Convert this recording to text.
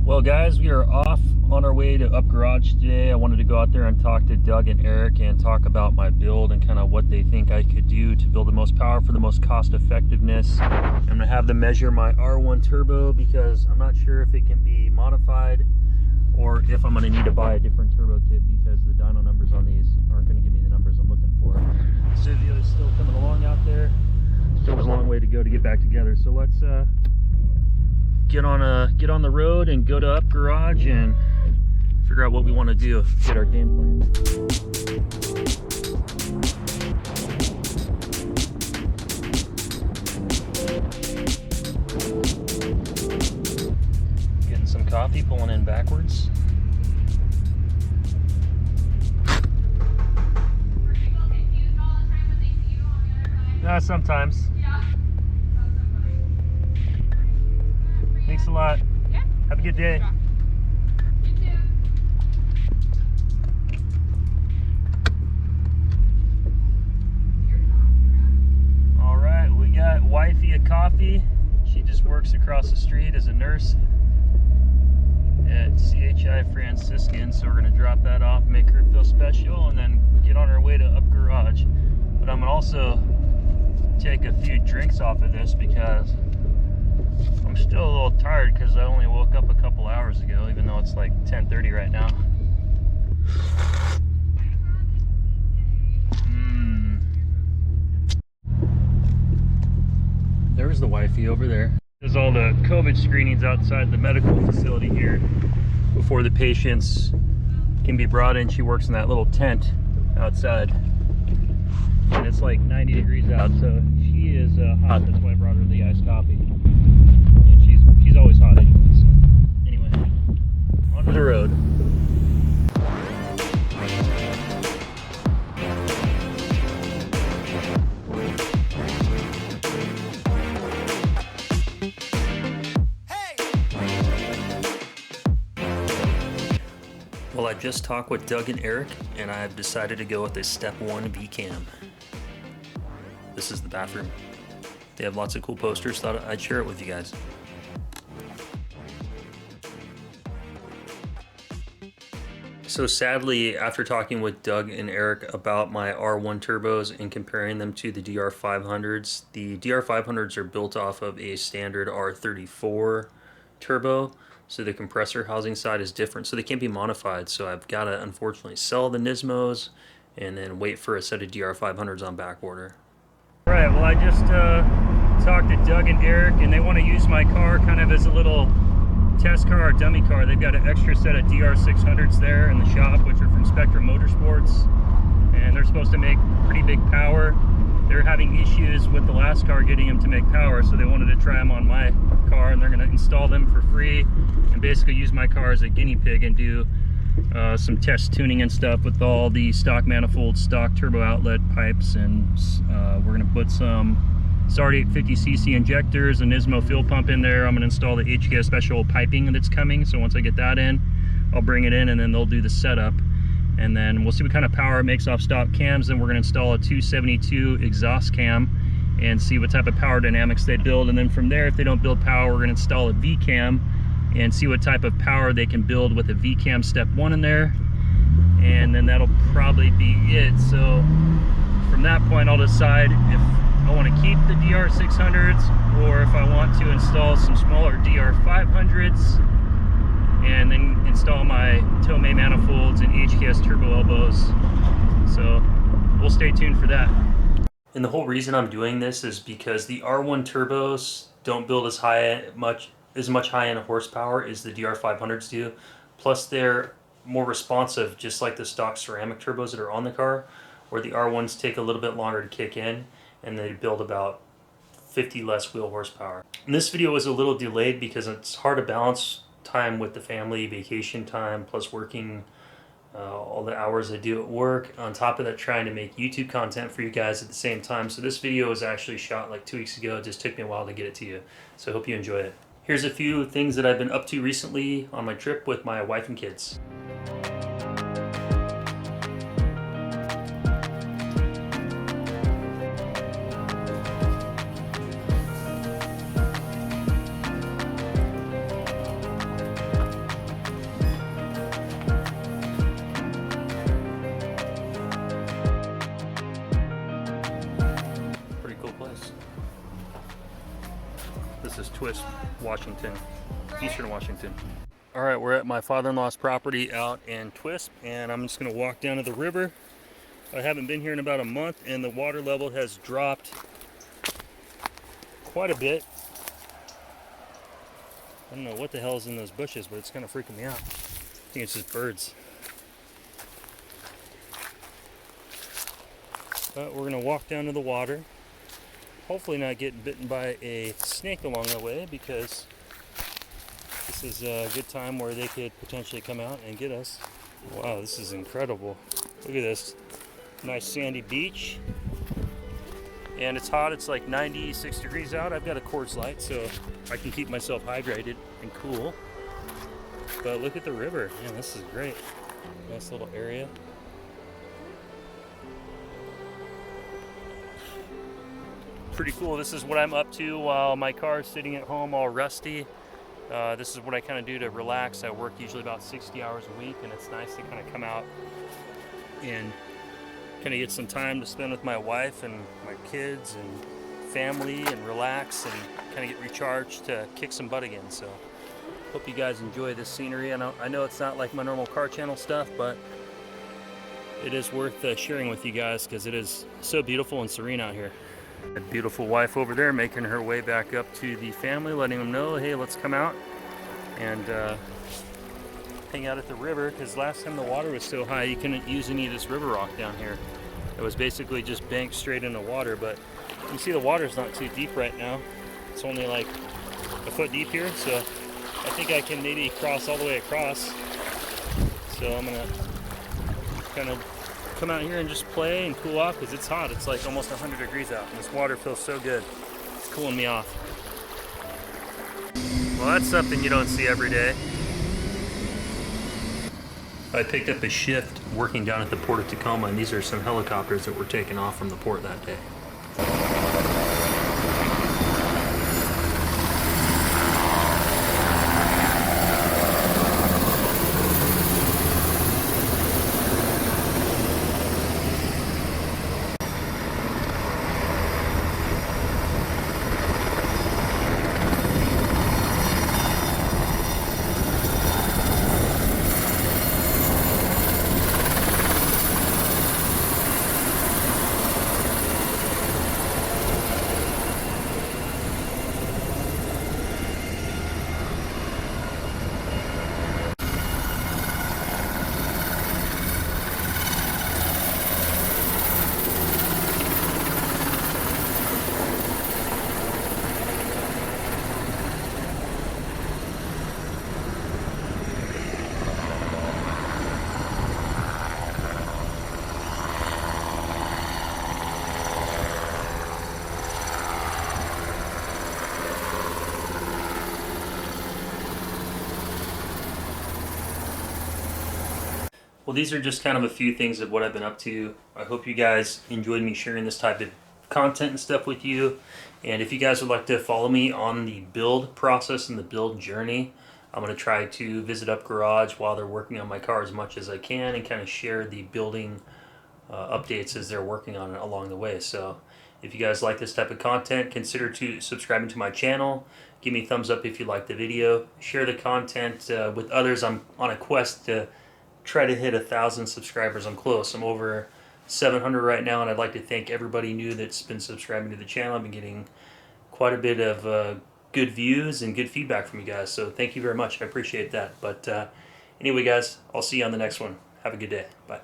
Well guys, we are off on our way to Up Garage today. I wanted to go out there and talk to Doug and Erik and talk about my build and kind of what they think I could do to build the most power for the most cost effectiveness. I'm going to have them measure my R1 turbo because I'm not sure if it can be modified or if I'm going to need to buy a different turbo kit because the dyno numbers on these aren't going to give me the numbers I'm looking for. Studio is still coming along out there. Still a long way to go to get back together. So let's get on the road and go to Up Garage and figure out what we want to do, get our game plan. Getting some coffee, pulling in backwards. Were people confused all the time when they see you on the other side? Sometimes. Yeah. Thanks a lot. Yeah. Have a good day. You too. All right, we got wifey a coffee. She just works across the street as a nurse at CHI Franciscan, so we're gonna drop that off, make her feel special, and then get on our way to Up Garage. But I'm gonna also take a few drinks off of this because I'm still a little tired because I only woke up a couple hours ago, even though it's like 10:30 right now. There's the wifey over there. There's all the COVID screenings outside the medical facility here before the patients can be brought in. She works in that little tent outside, and it's like 90 degrees out, so she is hot. That's why I brought her the iced coffee. She's always hot anyway, so anyway, onto the road. Well, I just talked with Doug and Erik, and I've decided to go with a Step 1 VCAM. This is the bathroom. They have lots of cool posters, thought I'd share it with you guys. So sadly, after talking with Doug and Erik about my R1 turbos and comparing them to the DR500s, the DR500s are built off of a standard R34 turbo, so the compressor housing side is different, so they can't be modified. So I've got to unfortunately sell the Nismos and then wait for a set of DR500s on back order. All right, well I just talked to Doug and Erik, and they want to use my car kind of as a little test car or dummy car. They've got an extra set of DR600s there in the shop, which are from Spectrum Motorsports, and they're supposed to make pretty big power. They're having issues with the last car getting them to make power, so they wanted to try them on my car, and they're going to install them for free and basically use my car as a guinea pig and do some test tuning and stuff with all the stock manifolds, stock turbo outlet pipes, and we're going to put some SART 850cc injectors, a Nismo fuel pump in there. I'm going to install the HKS special piping that's coming, so once I get that in, I'll bring it in and then they'll do the setup, and then we'll see what kind of power it makes off stock cams. Then we're going to install a 272 exhaust cam and see what type of power dynamics they build, and then from there, if they don't build power, we're going to install a VCAM and see what type of power they can build with a VCAM Step 1 in there, and then that'll probably be it. So from that point, I'll decide if I want to keep the DR600s or if I want to install some smaller DR500s and then install my Tomei manifolds and HKS turbo elbows. So we'll stay tuned for that. And the whole reason I'm doing this is because the R1 turbos don't build as much high-end horsepower as the DR500s do. Plus they're more responsive, just like the stock ceramic turbos that are on the car, where the R1s take a little bit longer to kick in, and they build about 50 less wheel horsepower. And this video was a little delayed because it's hard to balance time with the family, vacation time, plus working all the hours I do at work. On top of that, trying to make YouTube content for you guys at the same time. So this video was actually shot like 2 weeks ago. It just took me a while to get it to you. So I hope you enjoy it. Here's a few things that I've been up to recently on my trip with my wife and kids. Twist, Washington, Eastern Washington. All right, we're at my father-in-law's property out in Twisp, and I'm just gonna walk down to the river. I haven't been here in about a month, and the water level has dropped quite a bit. I don't know what the hell is in those bushes, but it's kind of freaking me out. I think it's just birds. But we're gonna walk down to the water. Hopefully not get bitten by a snake along the way, because this is a good time where they could potentially come out and get us. Wow, this is incredible. Look at this. Nice sandy beach. And it's hot, it's like 96 degrees out. I've got a Coors Light so I can keep myself hydrated and cool. But look at the river. Man, this is great. Nice little area. Pretty cool. This is what I'm up to while my car is sitting at home all rusty. This is what I kind of do to relax. I work usually about 60 hours a week, and it's nice to kind of come out and kind of get some time to spend with my wife and my kids and family and relax and kind of get recharged to kick some butt again. So hope you guys enjoy this scenery. I know it's not like my normal car channel stuff, but it is worth sharing with you guys because it is so beautiful and serene out here. A beautiful wife over there making her way back up to the family, letting them know, hey, let's come out and hang out at the river, because last time the water was so high you couldn't use any of this river rock down here. It was basically just banked straight in the water, but you can see the water's not too deep right now. It's only like a foot deep here, so I think I can maybe cross all the way across. So I'm gonna kind of come out here and just play and cool off, because it's hot. It's like almost 100 degrees out, and this water feels so good. It's cooling me off. Well, that's something you don't see every day. I picked up a shift working down at the Port of Tacoma, and these are some helicopters that were taken off from the port that day. Well, these are just kind of a few things of what I've been up to. I hope you guys enjoyed me sharing this type of content and stuff with you. And if you guys would like to follow me on the build process and the build journey, I'm going to try to visit up Garage while they're working on my car as much as I can and kind of share the building updates as they're working on it along the way. So if you guys like this type of content, consider subscribing to my channel. Give me a thumbs up if you like the video. Share the content with others. I'm on a quest to try to hit 1,000 subscribers. I'm close. I'm over 700 right now, and I'd like to thank everybody new that's been subscribing to the channel. I've been getting quite a bit of good views and good feedback from you guys, so thank you very much. I appreciate that. But anyway, guys, I'll see you on the next one. Have a good day. Bye.